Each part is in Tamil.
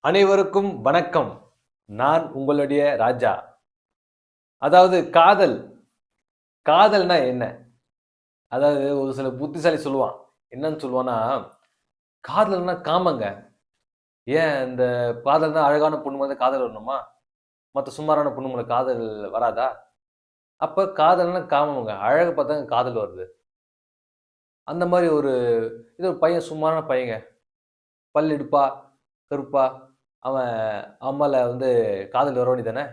அனைவருக்கும் வணக்கம். நான் உங்களுடைய ராஜா. அதாவது காதல் காதல்னா என்ன? அதாவது ஒரு சில புத்திசாலி சொல்லுவான். என்னன்னு சொல்லுவான்னா, காதல்னா காமங்க. ஏன் இந்த காதல்னா அழகான பொண்ணு வந்து காதல் வரணுமா? மற்ற சுமாரான பொண்ணுங்களை காதல் வராதா? அப்ப காதல்னா காமங்க. அழகு பார்த்தா காதல் வருது. அந்த மாதிரி இது ஒரு பையன், சுமாரான பையங்க. பல் எடுப்பா, கருப்பா, அவன் அம்மால வந்து காதல் வர வேண்டியதானே?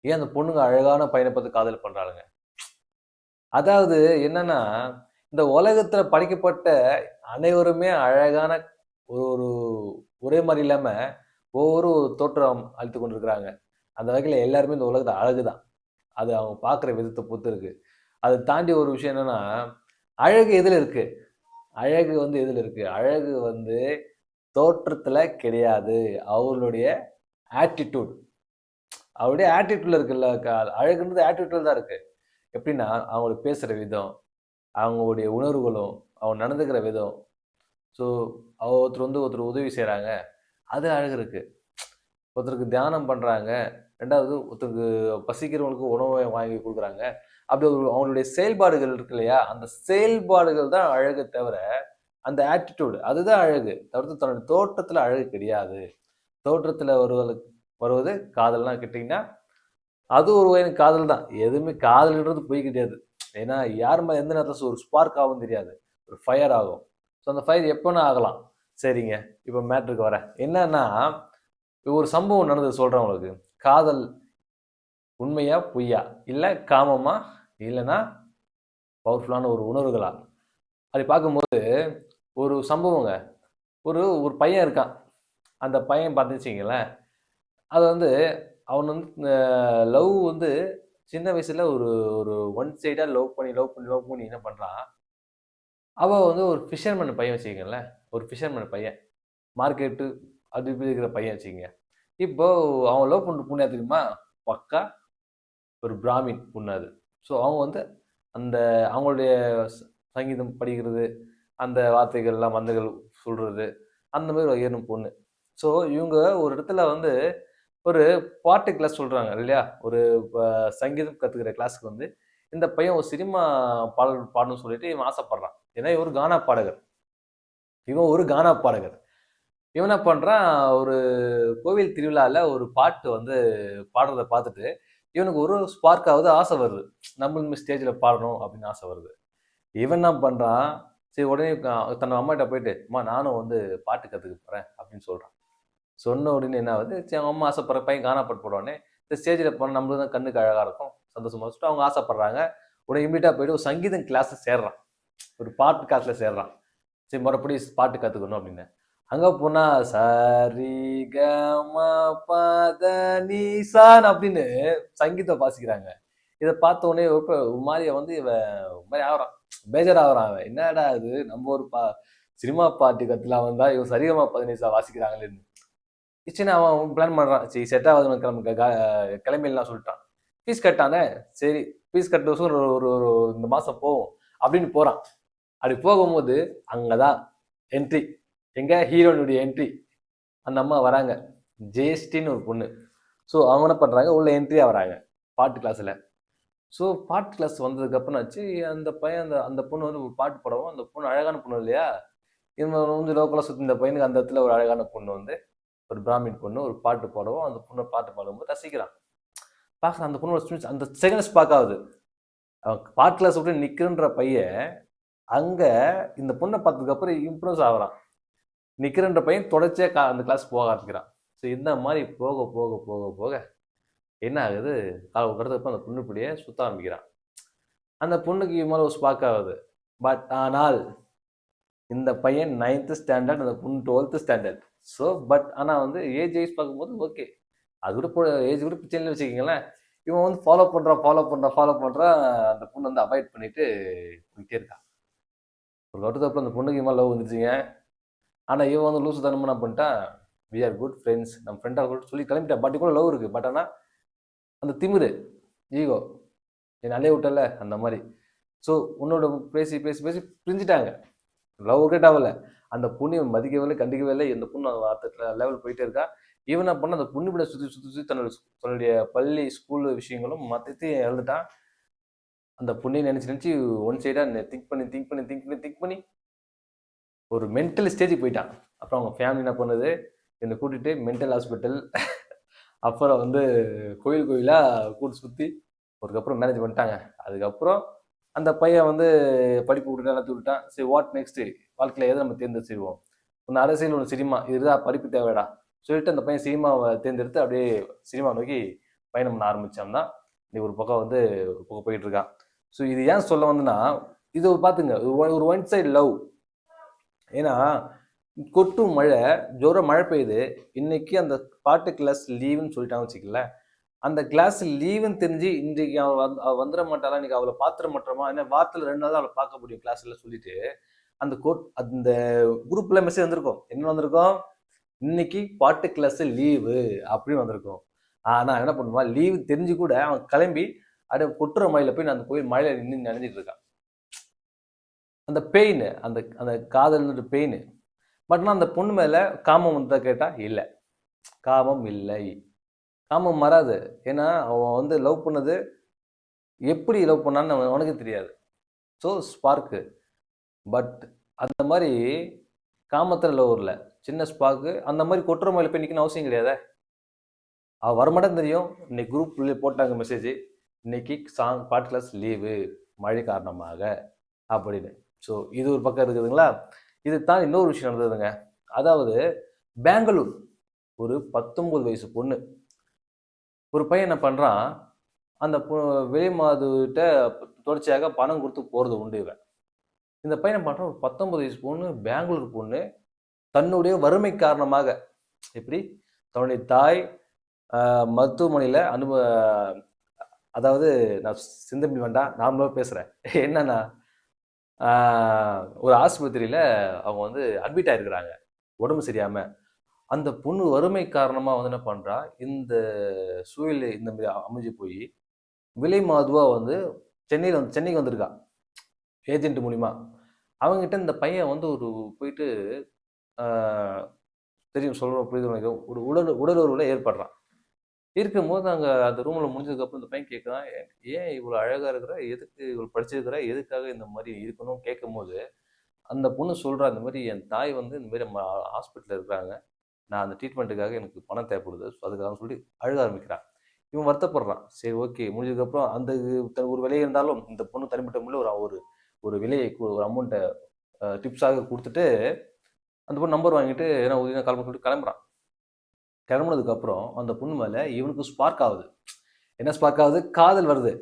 ஏன் அந்த பொண்ணுங்க அழகான பையனை பார்த்து காதல் பண்றாளுங்க? அதாவது என்னன்னா, இந்த உலகத்துல படைக்கப்பட்ட அனைவருமே அழகான ஒரு ஒரு ஒரே மாரி இல்லாம, ஒவ்வொரு தோற்றம் அளித்துக் கொண்டிருக்கிறாங்க. அந்த வகையில எல்லாருமே இந்த உலகத்துல அழகுதான். அது அவங்க பார்க்குற விதத்த பொறுத்து இருக்கு. அத தாண்டி ஒரு விஷயம் என்னன்னா, அழகு எதுல இருக்கு? அழகு வந்து எதுல இருக்கு? அழகு வந்து தோற்றத்துல கிடையாது. அவர்களுடைய ஆட்டிட்யூட். அவருடைய ஆட்டிட்யூட்ல இருக்குல்ல. அழகுன்றது ஆட்டிட்யூட்ல தான் இருக்கு. எப்படின்னா, அவங்க பேசுற விதம், அவங்களுடைய உணர்வுகளும், அவங்க நடந்துக்கிற விதம். ஸோ, ஒருத்தர் உதவி செய்றாங்க. அது அழகு இருக்கு. ஒருத்தருக்கு தியானம் பண்றாங்க. 2வது ஒருத்தருக்கு பசிக்கிறவங்களுக்கு உணவை வாங்கி குடுக்குறாங்க. அப்படி அவங்களுடைய செயல்பாடுகள் இருக்கு இல்லையா? அந்த செயல்பாடுகள் தான் அழகு தவிர, அந்த ஆட்டிட்யூட் அதுதான் அழகு. தவிர்த்து தன்னுடைய தோற்றத்துல அழகு கிடையாது. தோற்றத்துல வருவது காதல்னா கேட்டீங்கன்னா, அது ஒரு வகையான காதல் தான். எதுவுமே காதல்ன்றது பொய் கிடையாது. ஏன்னா, யார் மேல எந்த நேரத்துல ஒரு ஸ்பார்க் ஆகும்னு தெரியாது. ஒரு ஃபயர் ஆகும். ஸோ, அந்த ஃபயர் எப்ப வேணா ஆகலாம். சரிங்க. இப்ப மேட்டருக்கு வரேன். என்னன்னா, ஒரு சம்பவம் நடந்தது சொல்றேன் உங்களுக்கு. காதல் உண்மையா? பொய்யா? இல்ல காமமா? இல்லன்னா பவர்ஃபுல்லான ஒரு உணர்வுகளா? அப்படி பார்க்கும்போது ஒரு சம்பவங்க. ஒரு ஒரு பையன் இருக்கான். அந்த பையன் பார்த்துன்னு வச்சுக்கங்களேன், அது வந்து அவன் வந்து லவ் வந்து சின்ன வயசுல ஒரு ஒரு ஒன் சைடா லவ் பண்ணி என்ன பண்றான், அவன் வந்து ஒரு ஃபிஷர்மேன் பையன் வச்சுக்கங்களேன். ஒரு ஃபிஷர்மேன் பையன். மார்க்கெட்டு அது இப்படி இருக்கிற பையன் வச்சுக்கங்க. இப்போ அவன் லவ் பண்ற பொண்ணு யார் தெரியுமா? பக்கா ஒரு பிராமின் பொண்ணு அது. ஸோ அவங்க வந்து அந்த அவங்களுடைய சங்கீதம் படிக்கிறது, அந்த வார்த்தைகள்லாம் மந்திரங்கள் சொல்றது, அந்த மாதிரி ஒரு ஏறும் பொண்ணு. ஸோ இவங்க ஒரு இடத்துல வந்து ஒரு பாட்டு கிளாஸ் சொல்றாங்க இல்லையா? ஒரு ப சங்கீதம் கத்துக்கிற கிளாஸ்க்கு வந்து இந்த பையன் ஒரு சினிமா பாடல் பாடணும்னு சொல்லிட்டு இவன் ஆசைப்படுறான். ஏன்னா இவன் ஒரு கானா பாடகர். இவன் ஒரு கானா பாடகர். இவன் என்ன பண்றான், ஒரு கோவில் திருவிழால ஒரு பாட்டு வந்து பாடுறத பார்த்துட்டு, இவனுக்கு ஒரு ஸ்பார்க் ஆவுது, ஆசை வருது. நம்மளும் ஸ்டேஜ்ல பாடணும் அப்படின்னு ஆசை வருது. இவன் என்ன பண்றான், சரி உடனே தன் அம்மாட்ட போயிட்டு, "அம்மா நானும் வந்து பாட்டு கத்துக்க போறேன்" அப்படின்னு சொல்றான். சொன்ன உடனே என்ன ஆகுது, சரி அவங்க அம்மா ஆசைப்படுற பையன் கானா பாட்டு போடுவானே, இந்த ஸ்டேஜ்ல போனா நம்மளுக்கு தான் கண்ணுக்கு அழகா இருக்கும். சந்தோஷமா சொல்லிட்டு அவங்க ஆசைப்படுறாங்க. உடனே இம்மீடியட்டா போயிட்டு ஒரு சங்கீதம் கிளாஸ்ல சேர்றான். ஒரு பாட்டு கிளாஸ்ல சேர்றான். சரி முறைப்படி பாட்டு கத்துக்கணும் அப்படின்னு. அங்க போனா சரி க ம ப த நீ சான்னு அப்படின்னு சங்கீதம் வாசிக்கிறாங்க. இத பார்த்த உடனே ஒரு மாரி வந்து ஒரு மாரி ஆகுறான். பேஜார் ஆகுறான் அவன். என்னடா இது நம்ம ஒரு சினிமா பாட்டு கத்துலாம் வந்தா இவன் சரிகம பதனிசா வாசிக்கிறாங்களேன்னு. கிச்சன் அவன் பிளான் பண்றான். சரி செட் ஆகாது கிளம்பிடலாம் சொல்லிட்டான். ஃபீஸ் கட்டானே சரி ஃபீஸ் கட்டுற ஒரு ஒரு ஒரு இந்த மாசம் போவோம் அப்படின்னு போறான். அப்படி போகும்போது அங்கதான் என்ட்ரி. எங்க ஹீரோனுடைய என்ட்ரி. அந்த அம்மா வராங்க. ஜெயஸ்ரீன்னு ஒரு பொண்ணு. ஸோ அவங்க என்ன பண்றாங்க, உள்ள என்ட்ரி ஆகுறாங்க பாட்டு கிளாஸ்ல. ஸோ பாட்டு கிளாஸ் வந்ததுக்கு அப்புறம் ஆச்சு, அந்த பையன் அந்த அந்த பொண்ணு வந்து ஒரு பாட்டு பாடவும், அந்த பொண்ணு அழகான பொண்ணு இல்லையா? இவன் வந்து லோக்கலா சுத்தி இந்த பையனுக்கு அந்த இடத்துல ஒரு அழகான பொண்ணு வந்து, ஒரு பிராமின் பொண்ணு ஒரு பாட்டு பாடவும், அந்த பொண்ணு பாட்டு பாடும்போது ரசிக்கிறான். பார்க்குறான் அந்த பொண்ணோட அந்த செகண்ட்ஸ் ஆகுது. அவன் பாட்டு கிளாஸ் விட்டு நிக்கிறன்ற பையன், அங்க இந்த பொண்ணை பார்த்ததுக்கு அப்புறம் இம்ப்ரெஸ் ஆகுறான். நிக்கிறன்ற பையன் தொடர்ச்சியா அந்த கிளாஸ் போக ஆரம்பிக்கிறான். ஸோ இந்த மாதிரி போக போக போக போக என்ன ஆகுது, ஒரு கடத்தப்ப அந்த பொண்ணு இப்படியே சுத்த ஆரம்பிக்கிறான். அந்த பொண்ணுக்கு இவன் மேல ஒரு ஸ்பார்க் ஆகுது. பட் ஆனால் இந்த பையன் 9th ஸ்டாண்டர்ட், அந்த பொண்ணு 12th ஸ்டாண்டர்ட். ஸோ ஆனா வந்து ஏஜ் வைஸ் பார்க்கும்போது ஓகே. அது கூட ஏஜ் கூட பிரச்சனை வச்சுக்கோங்களேன். இவன் வந்து ஃபாலோ பண்றான். அந்த பொண்ணு வந்து அவாய்ட் பண்ணிட்டு போயிட்டே இருக்கான். ஒரு கட்டத்துக்கு அப்புறம் அந்த பொண்ணுக்கு இவன் லவ் வந்துருச்சுங்க. ஆனா இவன் வந்து லூசு தனமா என்ன பண்ணிட்டான், வி ஆர் குட் ஃப்ரெண்ட்ஸ், நம்ம ஃப்ரெண்டா சொல்லி கிளம்பிட்டான். பட் கூட லவ் இருக்கு. பட் ஆனா அந்த திமிரு, ஈகோ, என்ன அலைய விட்டல அந்த மாதிரி. ஸோ உன்னோட பேசி பேசி பேசி பிரிஞ்சுட்டாங்க. லவ் ஒர்க் அவுட் ஆகல. அந்த பொண்ணு இவன் மதிக்கவே இல்லை, கண்டிக்கவே இல்லை. இந்த பொண்ணு அடுத்த லெவல் போயிட்டே இருக்கா. இவன் என்ன பண்ண, அந்த பொண்ணு கூட சுற்றி சுற்றி சுற்றி தன்னுடைய பள்ளி ஸ்கூல் விஷயங்களும் மொத்தத்தையும் இழந்துட்டான். அந்த பொண்ணையை நினைச்சு நினைச்சு ஒன் சைடா திங்க் பண்ணி ஒரு மென்டல் ஸ்டேஜுக்கு போயிட்டான். அப்புறம் அவங்க ஃபேமிலி என்ன பண்ணுது, என்னை கூட்டிட்டு மென்டல் ஹாஸ்பிட்டல், அப்புறம் வந்து கோயிலா கூட்டு சுற்றி அதுக்கப்புறம் மேரேஜ் பண்ணிட்டாங்க. அதுக்கப்புறம் அந்த பையன் வந்து படிப்பு விட்டு நடத்தி விட்டான். சரி, வாட் நெக்ஸ்ட், வாழ்க்கையில் எதை நம்ம தேர்ந்தெடுத்துருவோம், ஒன்று அரசியல், ஒன்று சினிமா, இதுதான் படிப்பு தேவைடா சொல்லிட்டு அந்த பையன் சினிமாவை தேர்ந்தெடுத்து அப்படியே சினிமா நோக்கி பயணம் பண்ண ஆரம்பிச்சான் தான். நீ ஒரு பக்கம் வந்து ஒரு பக்கம் போயிட்டு இருக்கான். ஸோ இது ஏன் சொல்ல வந்துன்னா, இது பார்த்துங்க, ஒரு ஒன் சைடு லவ். ஏன்னா கொட்டும் மழை, ஜோரம் மழை பெய்யுது. இன்னைக்கு அந்த பாட்டு கிளாஸ் லீவுன்னு சொல்லிட்டான்னு வச்சுக்கல, அந்த கிளாஸ் லீவுன்னு தெரிஞ்சு இன்றைக்கு அவள் வந்துட மாட்டாளா, இன்னைக்கு அவளை பார்த்துட மாட்டோமா, ஏன்னா வாரத்தில் 2 நாள் தான் அவளை பார்க்க முடியும் கிளாஸ்ல சொல்லிட்டு அந்த குரூப்ல மெசேஜ் வந்திருக்கும். என்ன வந்திருக்கும், இன்னைக்கு பாட்டு கிளாஸ் லீவு அப்படின்னு வந்திருக்கும். ஆனா என்ன பண்ணுவான், லீவு தெரிஞ்சு கூட அவன் கிளம்பி அப்படியே கொட்டுற மழையில போய் அந்த கோயில் மழையில நின்று நினைஞ்சிட்டு இருக்கான். அந்த பெயின், அந்த அந்த காதல் பெயின். பட் நான் அந்த பொண்ணு மேல காமம் வந்தா கேட்டா இல்லை, காமம் இல்லை, காமம் வராது. ஏன்னா அவன் வந்து லவ் பண்ணது எப்படி லவ் பண்ணான்னு அவனுக்கு தெரியாது. So spark. பட் அந்த மாதிரி காமத்தில் லவ் இல்லை, சின்ன ஸ்பார்க்கு. அந்த மாதிரி கொட்டுற மழையில போய் நிற்கணும் அவசியம் கிடையாது. அவள் வரமாட்டேன்னு தெரியும். இன்னைக்கு குரூப்ல போட்டாங்க மெசேஜ், இன்னைக்கு பாட்டு கிளாஸ் லீவு மழை காரணமாக அப்படின்னு. ஸோ இது ஒரு பக்கம் இருக்குதுங்களா. இது தான் இன்னொரு விஷயம் நடந்ததுங்க. அதாவது பெங்களூர் ஒரு 19 வயசு பொண்ணு, ஒரு பையன் என்ன பண்ணுறான், அந்த வெளிமாதுகிட்ட தொடர்ச்சியாக பணம் கொடுத்து போகிறது உண்டு. இவன் இந்த பையனை பண்ணுறான், ஒரு 19 வயசு பொண்ணு, பெங்களூர் பொண்ணு, தன்னுடைய வறுமை காரணமாக, எப்படி தன்னுடைய தாய் மருத்துவமனையில் அதாவது நான் சிந்தனை வேண்டாம், நாமளும் பேசுகிறேன். என்னன்னா, ஒரு ஆஸ்பத்திரியில் அவங்க வந்து அட்மிட் ஆகிருக்கிறாங்க உடம்பு சரியாமல். அந்த பொண்ணு வறுமை காரணமாக வந்து என்ன பண்ணுறா, இந்த சூழல் இந்த மாதிரி அமைஞ்சு போய் விலை மாதுவாக வந்து சென்னைக்கு வந்திருக்கா ஏஜென்ட் மூலிமா. அவங்ககிட்ட இந்த பையன் வந்து ஒரு போயிட்டு தெரியும் சொல்கிற புரியுது, ஒரு உடல் உறவில் ஏற்படுறான். இருக்கும்போது அங்கே அந்த ரூமில் முடிஞ்சதுக்கப்புறம் இந்த பையன் கேட்குறான், ஏன் இவ்வளோ அழகாக இருக்கிற, எதுக்கு இவ்வளோ படிச்சிருக்கிற, எதுக்காக இந்த மாதிரி இருக்கணும் கேட்கும் போது அந்த பொண்ணு சொல்கிறா, இந்த மாதிரி என் தாய் வந்து இந்த மாதிரி நம்ம ஹாஸ்பிட்டலில் இருக்கிறாங்க, நான் அந்த ட்ரீட்மெண்ட்டுக்காக எனக்கு பணம் தேவைப்படுது, ஸோ அதுக்காக சொல்லி அழுக ஆரம்பிக்கிறான். இவன் வருத்தப்படுறான். சரி, ஓகே, முடிஞ்சதுக்கப்புறம் அந்த ஒரு விலையை இருந்தாலும் இந்த பொண்ணு தனிப்பட்ட முறையில் ஒரு ஒரு விலையை, ஒரு அமௌண்ட்டை டிப்ஸாக கொடுத்துட்டு அந்த பொண்ணு நம்பர் வாங்கிட்டு ஏன்னா உதவி கிளம்ப சொல்லிட்டு கிளம்புறான். கிளம்புனதுக்கப்புறம் அந்த பொண்ணு மேலே இவனுக்கு ஸ்பார்க் ஆகுது. என்ன ஸ்பார்க் ஆகுது, காதல் வருது.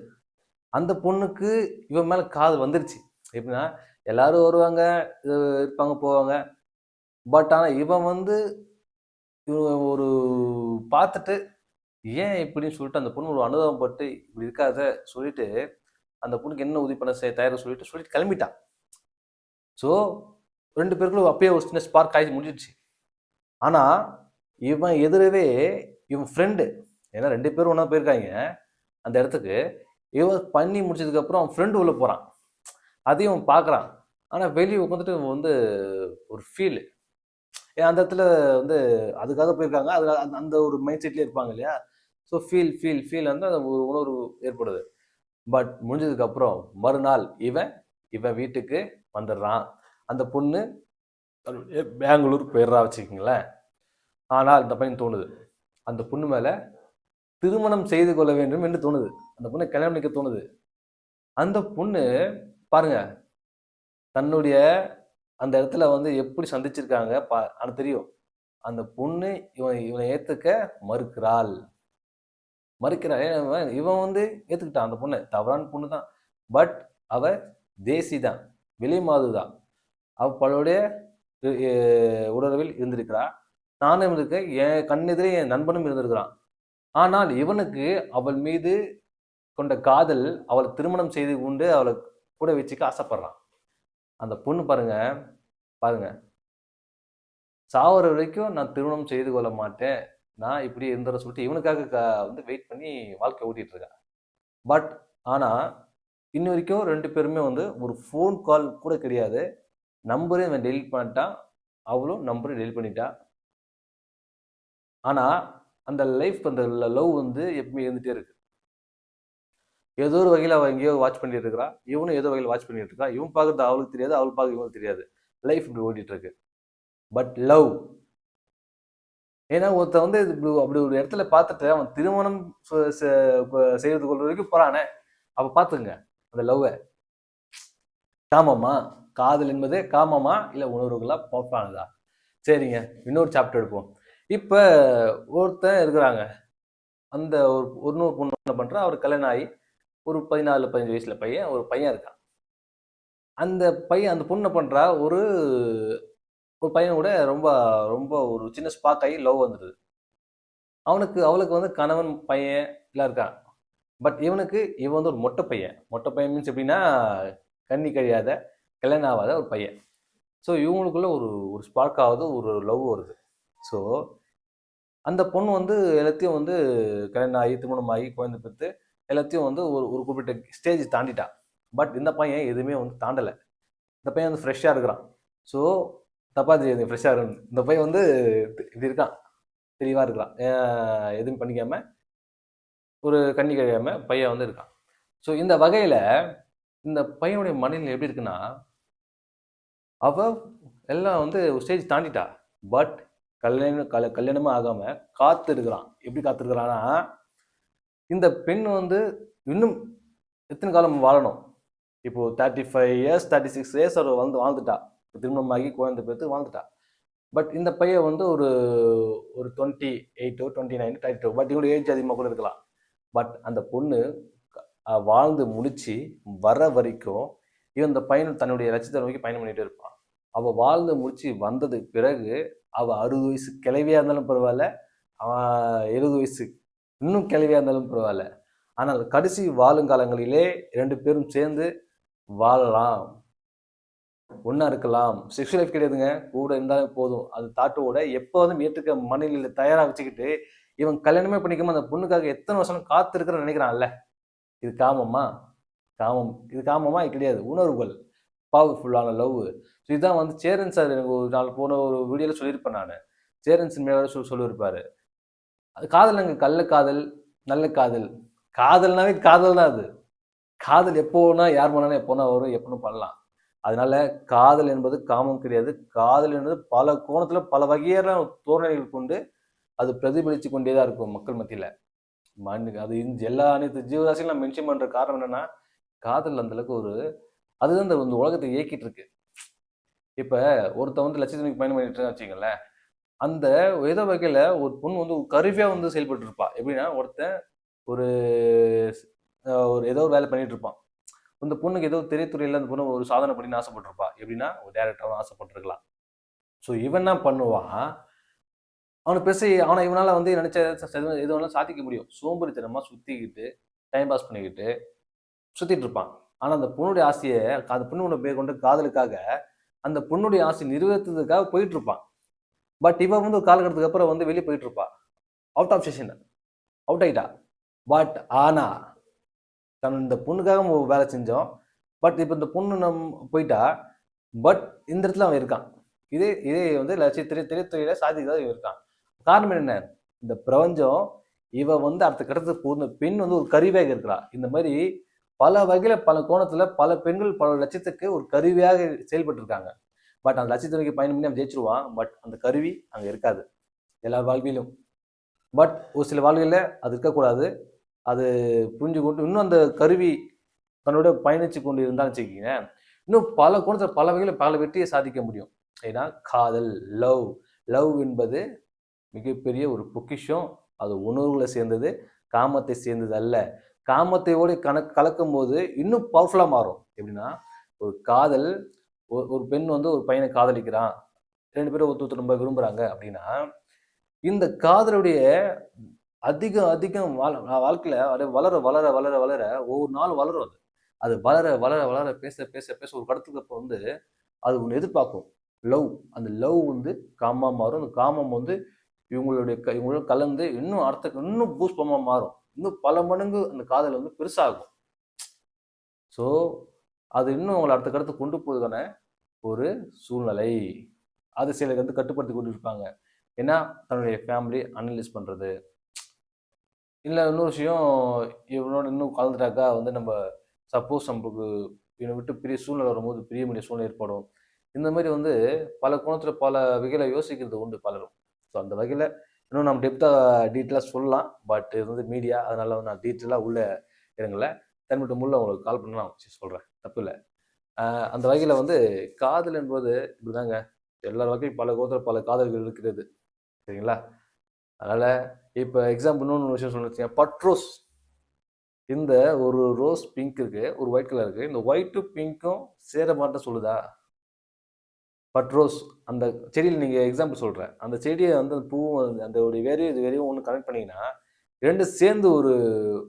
அந்த பொண்ணுக்கு இவன் மேலே காதல் வந்துருச்சு. எப்படின்னா, எல்லாரும் வருவாங்க, இருப்பாங்க, போவாங்க. பட் ஆனால் இவன் வந்து ஒரு பார்த்துட்டு ஏன் இப்படின்னு சொல்லிட்டு அந்த பொண்ணு ஒரு அனுபவம் பட்டு இப்படி இருக்காத சொல்லிட்டு அந்த பொண்ணுக்கு என்ன உதவி பண்ண தயாராக சொல்லிட்டு கிளம்பிட்டான். ஸோ 2 பேருக்குள்ள அப்பயே ஒரு சின்ன ஸ்பார்க் ஆகி முடிஞ்சிடுச்சு. ஆனால் இவன் எதிரவே இவன் ஃப்ரெண்டு, ஏன்னா 2 பேரும் ஒன்றா போயிருக்காங்க அந்த இடத்துக்கு. இவன் பண்ணி முடிச்சதுக்கப்புறம் அவன் ஃப்ரெண்டு உள்ளே போகிறான், அதையும் அவன் பார்க்குறான். ஆனால் வெளியே உட்காந்துட்டு வந்து ஒரு ஃபீல், அந்த இடத்துல வந்து அதுக்காக போயிருக்காங்க, அது அந்த ஒரு மைண்ட் செட்லேயே இருப்பாங்க இல்லையா. ஸோ ஃபீல் வந்து அந்த ஒரு உணர்வு ஏற்படுது. பட் முடிஞ்சதுக்கப்புறம் மறுநாள் இவன் வீட்டுக்கு வந்துடுறான். அந்த பொண்ணு பெங்களூர் போயிடுறா வச்சுக்கிங்களேன். ஆனால் இந்த பையன் தோணுது, அந்த பொண்ணு மேலே திருமணம் செய்து கொள்ள வேண்டும் என்று தோணுது. அந்த பொண்ணை கல்யாணம் பண்ணிக்க தோணுது. அந்த பொண்ணு பாருங்க, தன்னுடைய அந்த இடத்துல வந்து எப்படி சந்திச்சிருக்காங்க அது தெரியும். அந்த பொண்ணு இவனை ஏத்துக்க மறுக்கிறாள். இவன் வந்து ஏத்துக்கிட்டான் அந்த பொண்ணு, தவறான பொண்ணு தான். பட் அவ தேசி தான், விலை மாது தான். அவ பலருடைய உணர்வில் இருந்திருக்கிறா. நானும் இருந்திருக்கேன், என் கண்ணெதிரே என் நண்பனும் இருந்திருக்கிறான். ஆனால் இவனுக்கு அவள் மீது கொண்ட காதல் அவளை திருமணம் செய்து கொண்டு அவளை கூட வச்சுக்க ஆசைப்படுறான். அந்த பொண்ணு பாருங்க, சாவர வரைக்கும் நான் திருமணம் செய்து கொள்ள மாட்டேன், நான் இப்படி இருந்துற சொல்லிட்டு இவனுக்காக வந்து வெயிட் பண்ணி வாழ்க்கை ஓட்டிட்டு இருக்கேன். பட் ஆனால் இன்ன வரைக்கும் 2 பேருமே வந்து ஒரு ஃபோன் கால் கூட கிடையாது. நம்பரே இவன் டெலிட் பண்ணிட்டான். அவளும் நம்பரை டெலிட் பண்ணிட்டா. ஆனா அந்த லைஃப், அந்த லவ் வந்து எப்பவுமே இருந்துட்டே இருக்கு. ஏதோ ஒரு வகையில் அவள் எங்கேயோ வாட்ச் பண்ணிட்டு இருக்கிறா, இவனும் ஏதோ வகையில் வாட்ச் பண்ணிட்டு இருக்கா. இவன் பார்க்கறது அவளுக்கு தெரியாது, அவள் பார்க்க இவனுக்கு தெரியாது. லைஃப் இப்படி ஓடிட்டு இருக்கு. பட் லவ், ஏன்னா ஒருத்த வந்து அப்படி ஒரு இடத்துல பார்த்துட்டு அவன் திருமணம் செய்வது கொள்ற வரைக்கும் போறானே, அப்ப பார்த்துங்க அந்த லவ்வை. காமமா, காதல் என்பது காமமா இல்ல உணர்வுகளா போப்பானதா? சரிங்க, இன்னொரு சாப்டர் எடுப்போம். இப்ப ஒருத்தன் இருக்கிறாங்க, அந்த ஒரு பொண்ணு என்ன பண்றா, அவர் கல்யாணம் ஆகி ஒரு 14-15 வயசுல ஒரு பையன் இருக்கான். அந்த பையன், அந்த பொண்ணு பண்றா, ஒரு பையன் கூட ரொம்ப ரொம்ப ஒரு சின்ன ஸ்பார்க் ஆகி லவ் வந்துடுது. அவளுக்கு வந்து கணவன் பையன் எல்லாம் இருக்கான். பட் இவன் வந்து ஒரு மொட்டை பையன் மீன்ஸ் எப்படின்னா கண்ணி கழியாத கல்யாணம் ஆகாத ஒரு பையன். ஸோ இவங்களுக்குள்ள ஒரு ஒரு ஸ்பார்க் ஆகுது, ஒரு லவ் வருது. ஸோ அந்த பொண்ணு வந்து எல்லாத்தையும் வந்து கல்யாணம் ஆகி திருமணம் ஆகி குழந்தை பெற்று எல்லாத்தையும் வந்து ஒரு ஒரு குறிப்பிட்ட ஸ்டேஜ் தாண்டிட்டான். பட் இந்த பையன் எதுவுமே வந்து தாண்டலை. இந்த பையன் வந்து ஃப்ரெஷ்ஷாக இருக்கிறான். ஸோ தப்பா தெரியாது, ஃப்ரெஷ்ஷாக இருக்கு. இந்த பையன் வந்து இப்படி இருக்கான், தெளிவாக இருக்கிறான், எதுவும் பண்ணிக்காம ஒரு கண்ணி கழியாம பையன் வந்து இருக்கான். ஸோ இந்த வகையில் இந்த பையனுடைய மனநிலை எப்படி இருக்குன்னா, அவ எல்லாம் வந்து ஒரு ஸ்டேஜ் தாண்டிட்டா. பட் கல்யாணமே ஆகாம காத்து இருக்கிறான். எப்படி காத்திருக்கிறான்னா, இந்த பெண் வந்து இன்னும் எத்தனை காலம் வாழணும், இப்போ 35 இயர்ஸ் 36 இயர்ஸ் அவர் வந்து வாழ்ந்துட்டா, திருமணமாகி குழந்தை பேர்த்து வாழ்ந்துட்டா. பட் இந்த பையன் வந்து ஒரு ஒரு 28 29 32, பட் இவங்க ஏஜ் அதிகமாக கூட இருக்கலாம். பட் அந்த பொண்ணு வாழ்ந்து முடிச்சு வர வரைக்கும் இவன் இந்த பையன் தன்னுடைய லட்சியத்தை நோக்கி பயணம் பண்ணிட்டு இருப்பான். அவ வாழ்ந்து முடிச்சு வந்ததுக்கு பிறகு அவ 60 வயசு கிளவியா இருந்தாலும் பரவாயில்ல, அவன் 70 வயசு இன்னும் கிளவியா இருந்தாலும் பரவாயில்ல, ஆனால் கடைசி வாழுங்காலங்களிலே 2 பேரும் சேர்ந்து வாழலாம், ஒன்னா இருக்கலாம். செக்ஷுவல் லைஃப் கிடையாதுங்க, கூட இருந்தாலும் போதும், அது தாட்டோட எப்போதும் ஏற்றுக்க மனநிலையில தயாரா வச்சுக்கிட்டு இவன் கல்யாணமே பண்ணிக்காம அந்த பொண்ணுக்காக எத்தனை வருஷம் காத்து இருக்கிற நினைக்கிறான்ல. இது காமமா? இது காமமா? கிடையாது, உணர்வுகள், பவர்ஃபுல்லான லவ். ஸோ இதுதான் வந்து சேரன் சார் எனக்கு ஒரு நாள் போன ஒரு வீடியோவில் சொல்லியிருப்பேன் நான். சேரன் சினிமாவோட சொல்லியிருப்பாரு, அது காதல் அங்கே கள்ள காதல் நல்ல காதல். காதல்னாவே காதல் தான். அது காதல் எப்போனா யார் பண்ணாலும் எப்போனா வரும், எப்போனும் பண்ணலாம். அதனால காதல் என்பது காமம் கிடையாது. காதல் என்பது பல கோணத்துல பல வகையான தோரணைகள் கொண்டு அது பிரதிபலித்து கொண்டேதான் இருக்கும் மக்கள் மத்தியில. அது எல்லா அனைத்து ஜீவராசிகளும் மென்ஷன் பண்ற காரணம் என்னன்னா, காதல் அந்த அளவுக்கு ஒரு அதுதான் இந்த உலகத்தை இயக்கிட்டு இருக்கு. இப்ப ஒருத்தன் வந்து லட்சத்துக்கு பயணம் பண்ணிட்டு வச்சுங்களேன், அந்த ஏதோ வகையில ஒரு பொண்ணு வந்து ஒரு கருவியா வந்து செயல்பட்டு இருப்பா. எப்படின்னா, ஒருத்தன் ஒரு ஒரு ஏதோ ஒரு வேலை பண்ணிட்டு இருப்பான். இந்த பொண்ணுக்கு ஏதோ திரைத்துறையில அந்த பொண்ணு ஒரு சாதனை பண்ணி ஆசைப்பட்டிருப்பா. எப்படின்னா ஒரு டேரக்டராகவும் ஆசைப்பட்டிருக்கலாம். ஸோ இவன் என்ன பண்ணுவான், அவனுக்கு பெருசு அவனை இவனால வந்து நினைச்ச எது வேணாலும் சாதிக்க முடியும். சோம்பேறித்தனமா சுத்திக்கிட்டு டைம் பாஸ் பண்ணிக்கிட்டு சுத்திட்டு இருப்பான். ஆனா அந்த பொண்ணுடைய ஆசையை, அந்த பொண்ணோட பேர் கொண்ட காதலுக்காக அந்த பொண்ணுடைய ஆசை நிறைவேற்றுறதுக்காக போயிட்டு இருப்பான். பட் இவன் வந்து ஒரு காலகட்டத்துக்கு அப்புறம் வந்து வெளியே போயிட்டு இருப்பா, அவுட் ஆஃப் செஷன், அவுட் ஆயிட்டா. பட் ஆனா இந்த பொண்ணுக்காக வேலை செஞ்சோம். பட் இப்போ இந்த பொண்ணு போயிட்டா. பட் இந்த இடத்துல அவன் இருக்கான். இதே இதே வந்து திரைத்துறையில சாதிக்காத இருக்கான். காரணம் என்ன, இந்த பிரபஞ்சம் இவ வந்து அடுத்த கட்டத்துக்கு போன பெண் வந்து ஒரு கருவியாக இருக்கிறா. இந்த மாதிரி பல வகையில பல கோணத்துல பல பெண்கள் பல லட்சத்துக்கு ஒரு கருவியாக செயல்பட்டு இருக்காங்க. பட் அந்த லட்சத்திற்கு பயணம் பண்ணி அவன் ஜெயிச்சிருவான். பட் அந்த கருவி அங்க இருக்காது எல்லார் வாழ்விலும். பட் ஒரு சில வாழ்க்கையில அது இருக்கக்கூடாது. அது புரிஞ்சு கொண்டு இன்னும் அந்த கருவி தன்னோட பயணிச்சு கொண்டு இருந்தான்னு வச்சுக்கீங்க, இன்னும் பல கோணத்தில் பல வகையில் பல வெற்றியை சாதிக்க முடியும். ஏன்னா காதல், லவ் என்பது மிகப்பெரிய ஒரு பொக்கிஷம். அது உணர்வுகளை சேர்ந்தது, காமத்தை சேர்ந்தது அல்ல. காமத்தையோடு கலக்கும் போது இன்னும் பவர்ஃபுல்லா மாறும். எப்படின்னா, ஒரு காதல், ஒரு பெண் வந்து ஒரு பையனை காதலிக்கிறான், 2 பேரும் ஒருத்தர் ரொம்ப விரும்புறாங்க அப்படின்னா, இந்த காதலுடைய அதிகம் வாழ்க்கையில வளர வளர வளர வளர ஒவ்வொரு நாள் வளரும். அது வளர வளர வளர பேச பேச பேச ஒரு கடத்துக்கு அப்புறம் வந்து அது ஒன்று எதிர்பார்க்கும், லவ். அந்த லவ் வந்து காமமா மாறும். அந்த காமம் வந்து இவங்களோட கலந்து இன்னும் இன்னும் பூஸ்பமா மாறும். இன்னும் பல மடங்கு அந்த காதல் வந்து பெருசாகும். ஸோ அது இன்னும் அவங்களை அடுத்த கடத்து கொண்டு போவதுக்கான ஒரு சூழ்நிலை. அது சிலர் வந்து கட்டுப்படுத்தி கொண்டு இருப்பாங்க. ஏன்னா தன்னுடைய ஃபேமிலி அனலைஸ் பண்ணுறது, இல்லை இன்னொரு விஷயம், இவனோட இன்னும் கலந்துட்டாக்கா வந்து நம்ம சப்போஸ் நம்மளுக்கு இவனை விட்டு பெரிய சூழ்நிலை வரும்போது பிரிய வேண்டிய சூழ்நிலை ஏற்படும். இந்த மாதிரி வந்து பல கோணத்தில் பல வகையில் யோசிக்கிறது உண்டு பலரும். ஸோ அந்த வகையில் இன்னும் நம்ம டீட்டெயிலாக சொல்லலாம். பட் இது வந்து மீடியா, அதனால நான் டீட்டெயிலாக உள்ள இறங்கல. தன்னிட்டு முள்ள உங்களுக்கு கால் பண்ணி நான் சொல்கிறேன், தப்பு இல்லை. அந்த வகையில் வந்து காதல் என்பது இப்படிதாங்க. எல்லா வகையும் பல கோணத்தில் பல காதல்கள் இருக்கிறது, சரிங்களா? அதனால் இப்போ எக்ஸாம்பிள் இன்னொன்று விஷயம் சொன்னீங்க, பட்ரோஸ். இந்த ஒரு ரோஸ் பிங்க் இருக்கு, ஒரு ஒயிட் கலர் இருக்கு. இந்த ஒயிட்டும் பிங்க்கும் சேர மாட்டேன் சொல்லுதா? பட்ரோஸ் அந்த செடியில் நீங்கள் எக்ஸாம்பிள் சொல்கிறேன், அந்த செடியை வந்து அந்த பூவும் அந்த வேறையும் இது வேறையும் ஒன்று கனெக்ட் பண்ணிங்கன்னா ரெண்டும் சேர்ந்து ஒரு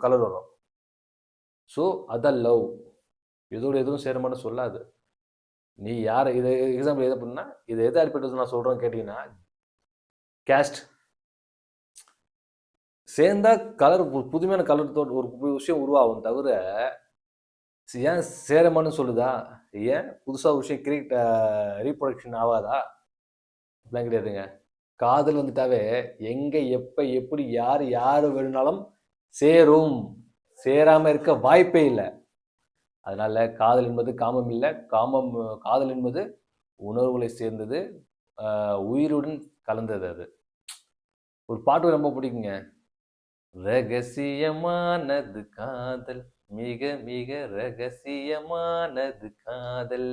கலர் வரும். ஸோ அதான் லவ். இதோட எதுவும் சேர மாட்டேன்னு சொல்லாது. நீ யாரை இதை எக்ஸாம்பிள் எதை பண்ணா இது எதை அடிப்பட்டது நான் சொல்கிறேன்னு கேட்டிங்கன்னா, கேஸ்ட் சேர்ந்தா கலர் புதுமையான கலர் ஒரு விஷயம் உருவாகும் தவிர ஏன் சேரமானு சொல்லுதா? ஏன் புதுசாக ஒரு விஷயம் கிரியேட் ரீப்ரொடக்ஷன் ஆகாதா? அப்படிலாம் கிடையாதுங்க. காதல் வந்துட்டாவே எங்கே எப்போ எப்படி யார் வேணும்னாலும் சேரும், சேராமல் இருக்க வாய்ப்பே இல்லை. அதனால காதல் என்பது காமம் இல்லை. காதல் என்பது உணர்வுகளை சேர்ந்தது, உயிருடன் கலந்தது. அது ஒரு பாட்டு ரொம்ப பிடிக்குங்க. ரகசியமானது காதல், மிக மிக ரகசியமானது காதல்,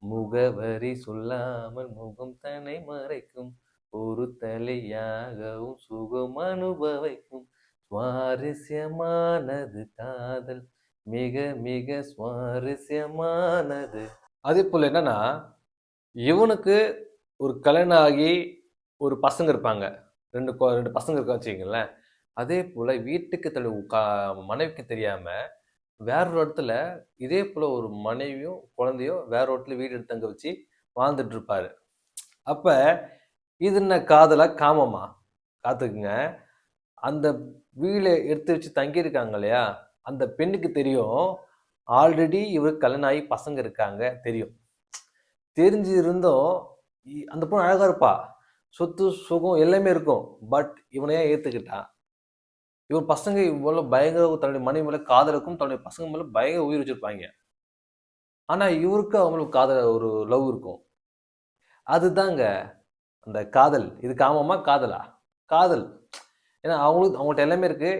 முகவரி சொல்லாமல் முகம் தன்னை மறைக்கும், ஒரு தலையாகவும் சுகம் அனுபவிக்கும், சுவாரஸ்யமானது காதல், மிக மிக சுவாரஸ்யமானது. அதே போல என்னன்னா, இவனுக்கு ஒரு கல்யாணம் ஆகி ஒரு பசங்க இருப்பாங்க, ரெண்டு பசங்க இருக்கா வச்சுக்கீங்களேன். அதே போல் வீட்டுக்கு மனைவிக்கு தெரியாமல் வேற ஒரு இடத்துல இதே போல் ஒரு மனைவியும் குழந்தையும் வேற ஒரு இடத்துல வீடு எடுத்து தங்க வச்சு வாழ்ந்துட்டு இருப்பாரு. அப்போ இது என்ன காதலா காமமா? காத்துக்குங்க. அந்த வீடை எடுத்து வச்சு தங்கியிருக்காங்க இல்லையா, அந்த பெண்ணுக்கு தெரியும் ஆல்ரெடி இவர் கல்யாணம் ஆகி பசங்க இருக்காங்க, தெரியும். தெரிஞ்சு இருந்தும் அந்த பொண்ணு அழகா இருப்பா, சொத்து சுகம் எல்லாமே இருக்கும். பட் இவனை ஏன் ஏற்றுக்கிட்டான்? இவர் பசங்க இவ்வளோ பயங்கர தன்னுடைய மனைவி மேலே காதலுக்கும் தன்னுடைய பசங்க மேலே பயங்கர உயிர் வச்சிருப்பாங்க. ஆனால் இவருக்கு அவங்களுக்கு காதல் ஒரு லவ் இருக்கும். அதுதாங்க அந்த காதல். இது காமமா காதலா? காதல். ஏன்னா அவங்கள்ட்ட எல்லாமே இருக்கு.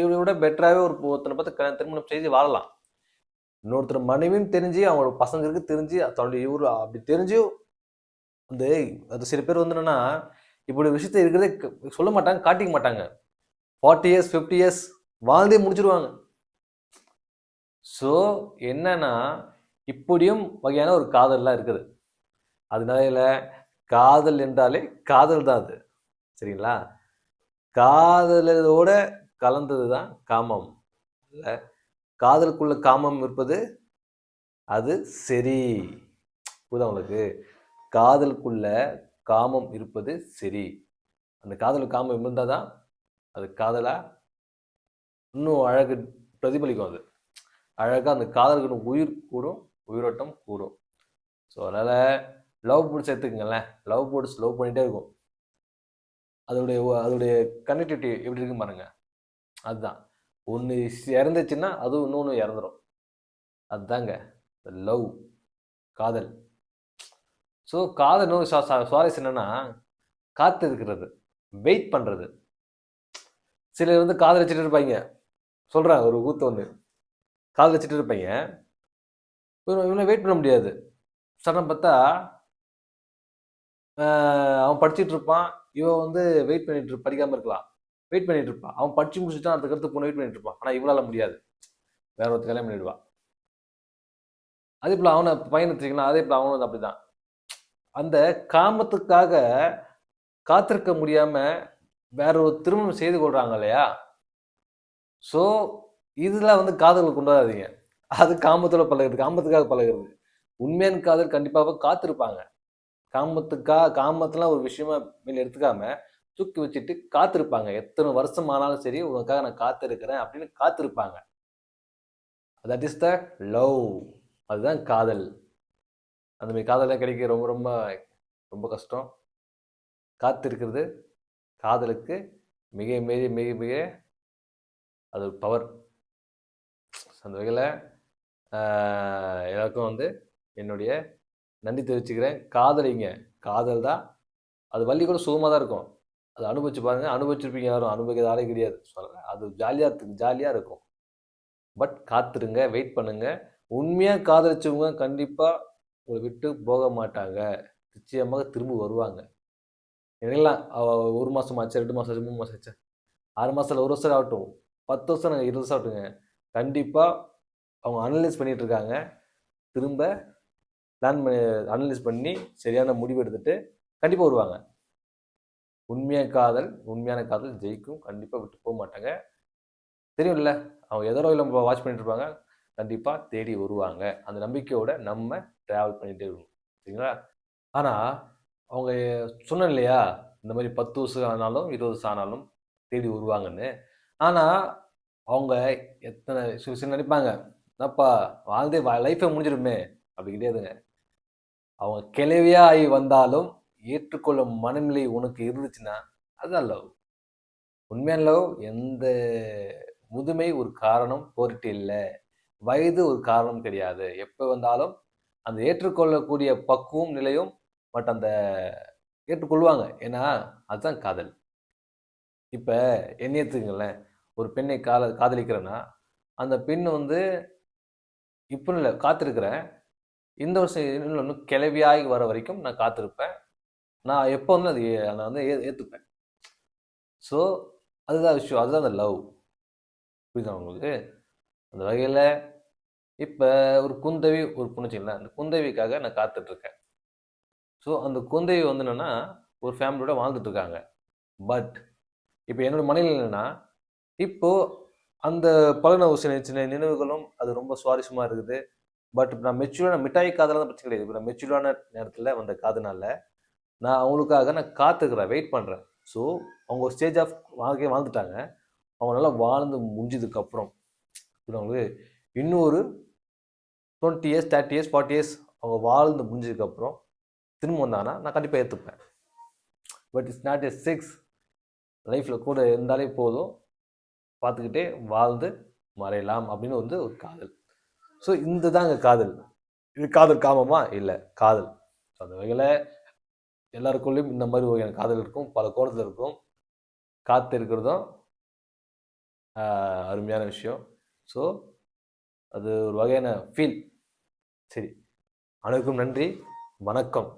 இவரை விட பெட்டராகவே ஒருத்தனை பார்த்து திருமணம் செய்து வாழலாம். இன்னொருத்தர் மனைவியும் தெரிஞ்சு அவங்களோட பசங்களுக்கு தெரிஞ்சு தன்னுடைய இவரு அப்படி தெரிஞ்சு அந்த அது சில பேர் வந்து என்னன்னா இப்படி விஷயத்த இருக்கிறதே சொல்ல மாட்டாங்க, காட்டிக்க மாட்டாங்க. 40 years 50 years வாழ்ந்தே முடிச்சிருவாங்க. ஸோ என்னன்னா இப்படியும் வகையான ஒரு காதல்லாம் இருக்குது. அதனால காதல் என்றாலே காதல் தான் அது, சரிங்களா? காதலோட கலந்தது தான் காமம். இல்லை, காதலுக்குள்ள காமம் இருப்பது அது சரி. புரியுதா உங்களுக்கு? காதலுக்குள்ள காமம் இருப்பது சரி. அந்த காதல் காமம் இருந்தால் தான் அது காதலா இன்னும் அழகு பிரதிபலிக்கும். அது அழகாக அந்த காதலுக்கு உயிர் கூடும், உயிரோட்டம் கூடும். ஸோ அதனால் லவ் பேர்ட்ஸ் எடுத்துக்கங்களேன். லவ் பேர்ட்ஸ் லவ் பண்ணிகிட்டே இருக்கும். அதோடைய கனெக்டிவிட்டி எப்படி இருக்குன்னு பாருங்க. அதுதான் ஒன்று இறந்துச்சுன்னா அதுவும் இன்னொன்று இறந்துடும். அதுதாங்க லவ், காதல். ஸோ காதல் சுவாரஸ்யம் என்னன்னா காத்து இருக்கிறது, வெயிட் பண்ணுறது. சிலர் வந்து காதல் வச்சுட்டு இருப்பாங்க. சொல்கிறேன் ஒரு கூத்து ஒன்று. காதல் வச்சுட்டு இருப்பாங்க, இவனை வெயிட் பண்ண முடியாது. சடன் பார்த்தா அவன் படிச்சுட்டு இருப்பான், இவன் வந்து வெயிட் பண்ணிட்டு படிக்காமல் இருக்கலாம், வெயிட் பண்ணிட்டு இருப்பான். அவன் படிச்சு முடிச்சுட்டான், அதுக்கு அடுத்து பொண்ணு வெயிட் பண்ணிட்டு இருப்பான். ஆனால் இவளால் முடியாது, வேற ஒருத்தர் கல்யாணம் பண்ணிடுவான். அதே போல் அவனை பையனை வச்சுக்கலாம், அதே போல் அவனும் வந்து அப்படிதான். அந்த காமத்துக்காக காத்திருக்க முடியாம வேற ஒரு திருமணம் செய்து கொள்றாங்க இல்லையா? ஸோ இதெல்லாம் வந்து காதல் கொண்டு வராதீங்க. அது காமத்தோட பழகுறது, காமத்துக்காக பழகுறது. உண்மையான காதல் கண்டிப்பாக காத்திருப்பாங்க. காமத்தெல்லாம் ஒரு விஷயமா மேல எடுத்துக்காம தூக்கி வச்சுட்டு காத்திருப்பாங்க. எத்தனை வருஷம் ஆனாலும் சரி, உனக்காக நான் காத்திருக்கிறேன் அப்படின்னு காத்திருப்பாங்க. That is the love. அதுதான் காதல். அந்த மாதிரி காதலாம் கிடைக்க ரொம்ப ரொம்ப ரொம்ப கஷ்டம். காத்திருக்கிறது காதலுக்கு மிக மிக மிக மிக அது ஒரு பவர். அந்த வகையில் எல்லாருக்கும் வந்து என்னுடைய நன்றி தெரிவிச்சுக்கிறேன். காதலிங்க, காதல் தான். அது வள்ளி கூட சுகமாக தான் இருக்கும். அது அனுபவிச்சு பாருங்க, அனுபவிச்சிருப்பீங்க. யாரும் அனுபவிக்காத ஆளே கிடையாது சொல்கிறேன். அது ஜாலியாக இருக்கும். பட் காத்துருங்க, வெயிட் பண்ணுங்க. உண்மையாக காதலிச்சவங்க கண்டிப்பாக உங்களை விட்டு போக மாட்டாங்க. நிச்சயமாக திரும்ப வருவாங்க. எனக்கெல்லாம் 1 மாதம் ஆச்சு, 2 மாதம் ஆச்சு, 3 மாதம் ஆச்சு, 6 மாதத்தில் 1 வருஷம் ஆகட்டும், 10 வருஷம், 20 வருஷம் ஆகட்டுங்க, கண்டிப்பாக அவங்க அனலைஸ் பண்ணிட்டு இருக்காங்க. திரும்ப பிளான் பண்ணி அனலைஸ் பண்ணி சரியான முடிவு எடுத்துட்டு கண்டிப்பாக வருவாங்க. உண்மையான காதல் ஜெயிக்கும். கண்டிப்பாக விட்டு போக மாட்டாங்க. தெரியும்ல, அவங்க எதோ இல்லை வாட்ச் பண்ணிட்டு இருப்பாங்க. கண்டிப்பாக தேடி வருவாங்க. அந்த நம்பிக்கையோட நம்ம ட்ராவல் பண்ணிகிட்டே இருக்கணும். சரிங்களா? ஆனால் அவங்க சொன்னேன் இல்லையா, இந்த மாதிரி 10 வருஷம் ஆனாலும் 20 வருஷம் ஆனாலும் தேடி வருவாங்கன்னு. ஆனால் அவங்க எத்தனை சில நினைப்பாங்க, என்னப்பா வாழ்ந்தே லைஃபை முடிஞ்சிருமே. அப்படி கிடையாதுங்க. அவங்க கிளவியாக ஆகி வந்தாலும் ஏற்றுக்கொள்ளும் மனநிலை உனக்கு இருந்துச்சுன்னா அதுதான் லவ். உண்மையான லவ் எந்த முதுமை ஒரு காரணம் போரிட்டு இல்லை, வயது ஒரு காரணம் கிடையாது. எப்போ வந்தாலும் அந்த ஏற்றுக்கொள்ளக்கூடிய பக்குவம் நிலையும் பட் அந்த ஏற்றுக்கொள்வாங்க. ஏன்னா அதுதான் காதல். இப்போ என்ன எடுத்துக்கங்களேன், ஒரு பெண்ணை காதலிக்கிறேன்னா அந்த பெண் வந்து இப்போ இல்லை காத்திருக்கிறேன், இந்த வருஷம் இன்னும் கிளவியாகி வர வரைக்கும் நான் காத்திருப்பேன். நான் எப்போ வந்து அது நான் வந்து ஏற்றுப்பேன். ஸோ அதுதான் விஷயம், அதுதான் அந்த லவ். புரியுதா உங்களுக்கு? அந்த வகையில் இப்போ ஒரு குந்தவி ஒரு பொண்ணுச்சிங்களா, அந்த குந்தவிக்காக நான் காத்துட்ருக்கேன். ஸோ அந்த குந்தவி வந்து என்னென்னா ஒரு ஃபேமிலியோட வாழ்ந்துட்டுருக்காங்க. பட் இப்போ என்னோடய மனைவி என்னென்னா, இப்போது அந்த பழன ஒரு சின்ன சின்ன நினைவுகளும் அது ரொம்ப சுவாரஸ்யமாக இருக்குது. பட் நான் மெச்சூரான மிட்டாய் காதலாம் பிரச்சனை கிடையாது. இப்போ நான் மெச்சூரான நேரத்தில் வந்த காதுனால நான் அவங்களுக்காக நான் காத்துக்கிறேன், வெயிட் பண்ணுறேன். ஸோ அவங்க ஒரு ஸ்டேஜ் ஆஃப் வாழ்க்கையை வாழ்ந்துட்டாங்க. அவங்க நல்லா வாழ்ந்து முடிஞ்சதுக்கப்புறம் அவங்களுக்கு இன்னொரு 20 இயர்ஸ் 30 இயர்ஸ் 40 இயர்ஸ் அவங்க வாழ்ந்து முடிஞ்சதுக்கப்புறம் திரும்ப வந்தாங்கன்னா நான் கண்டிப்பாக ஏற்றுப்பேன். பட் இட்ஸ் நாட் எ 6 லைஃப்பில் கூட இருந்தாலே போதும், பார்த்துக்கிட்டே வாழ்ந்து மறையலாம் அப்படின்னு வந்து ஒரு காதல். ஸோ இந்த தாங்க காதல். இது காதல் காமமா? இல்லை, காதல். ஸோ அந்த வகையில் எல்லாருக்குள்ளேயும் இந்த மாதிரி வகையான காதல் இருக்கும், பல கோணத்தில் இருக்கும். காத்து இருக்கிறதும் அருமையான விஷயம். ஸோ அது ஒரு வகையான ஃபீல். சரி, அனைவருக்கும் நன்றி, வணக்கம்.